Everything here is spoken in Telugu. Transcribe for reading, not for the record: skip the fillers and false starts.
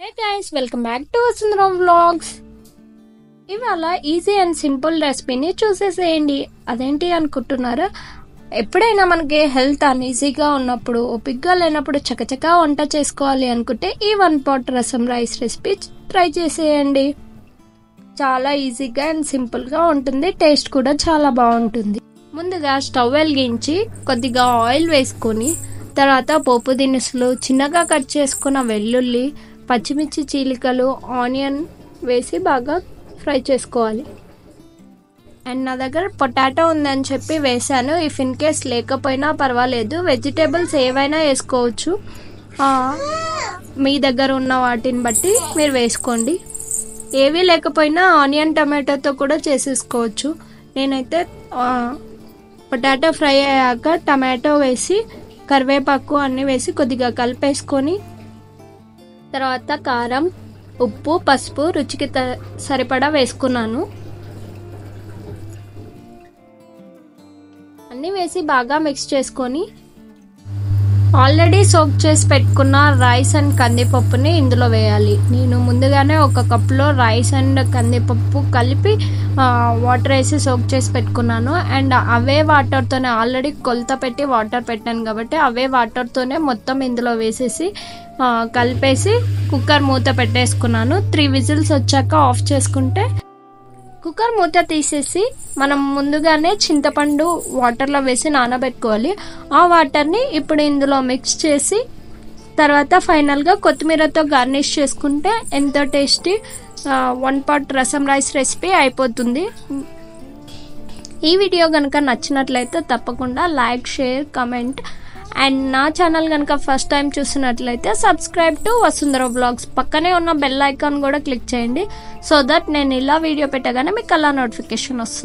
Hey guys, welcome back to Vasundhara vlogs. ఇవాళ ఈజీ అండ్ సింపుల్ రెసిపీని చూసేసేయండి. అదేంటి అనుకుంటున్నారా? ఎప్పుడైనా మనకి హెల్త్ అన్ఈజీగా ఉన్నప్పుడు, ఓపికగా లేనప్పుడు చకచకా వంట చేసుకోవాలి అనుకుంటే ఈ 1 pot రసం రైస్ రెసిపీ ట్రై చేసేయండి. చాలా ఈజీగా అండ్ సింపుల్గా ఉంటుంది. టేస్ట్ కూడా చాలా బాగుంటుంది. ముందుగా స్టవ్ వెలిగించి కొద్దిగా ఆయిల్ వేసుకొని, తర్వాత పోపు దినుసులు, చిన్నగా కట్ చేసుకున్న వెల్లుల్లి, పచ్చిమిర్చి చీలికలు, ఆనియన్ వేసి బాగా ఫ్రై చేసుకోవాలి. అండ్ నా దగ్గర పొటాటో ఉందని చెప్పి వేసాను. ఇఫ్ ఇన్ కేస్ లేకపోయినా పర్వాలేదు, వెజిటేబుల్స్ ఏవైనా వేసుకోవచ్చు. మీ దగ్గర ఉన్న వాటిని బట్టి మీరు వేసుకోండి. ఏవీ లేకపోయినా ఆనియన్ టమాటోతో కూడా చేసేసుకోవచ్చు. నేనైతే పొటాటో ఫ్రై అయ్యాక టమాటో వేసి, కరివేపాకు అన్నీ వేసి కొద్దిగా కలిపేసుకొని, తర్వాత కారం, ఉప్పు, పసుపు రుచికి సరిపడా వేసుకున్నాను. అన్నీ వేసి బాగా మిక్స్ చేసుకొని, ఆల్రెడీ సోక్ చేసి పెట్టుకున్న రైస్ అండ్ కందిపప్పుని ఇందులో వేయాలి. నేను ముందుగానే 1 కప్లో రైస్ అండ్ కందిపప్పు కలిపి వాటర్ వేసి సోక్ చేసి పెట్టుకున్నాను. అండ్ అవే వాటర్తోనే, ఆల్రెడీ కొలత పెట్టి వాటర్ పెట్టాను కాబట్టి అవే వాటర్తోనే మొత్తం ఇందులో వేసేసి కలిపేసి కుక్కర్ మూత పెట్టేసుకున్నాను. 3 విజిల్స్ వచ్చాక ఆఫ్ చేసుకుంటే, కుక్కర్ మూత తీసేసి మనం ముందుగానే చింతపండు వాటర్లో వేసి నానబెట్టుకోవాలి. ఆ వాటర్ని ఇప్పుడు ఇందులో మిక్స్ చేసి, తర్వాత ఫైనల్గా కొత్తిమీరతో గార్నిష్ చేసుకుంటే ఎంతో టేస్టీ 1 pot రసం రైస్ రెసిపీ అయిపోతుంది. ఈ వీడియో కనుక నచ్చినట్లయితే తప్పకుండా లైక్, షేర్, కమెంట్. అండ్ నా ఛానల్ కనుక ఫస్ట్ టైం చూసినట్లయితే సబ్స్క్రైబ్ టు వసుంధర వ్లాగ్స్. పక్కనే ఉన్న బెల్ ఐకాన్ కూడా క్లిక్ చేయండి. సో దట్ నేను ఇలా వీడియో పెట్టగానే మీకు అలా నోటిఫికేషన్ వస్తుంది.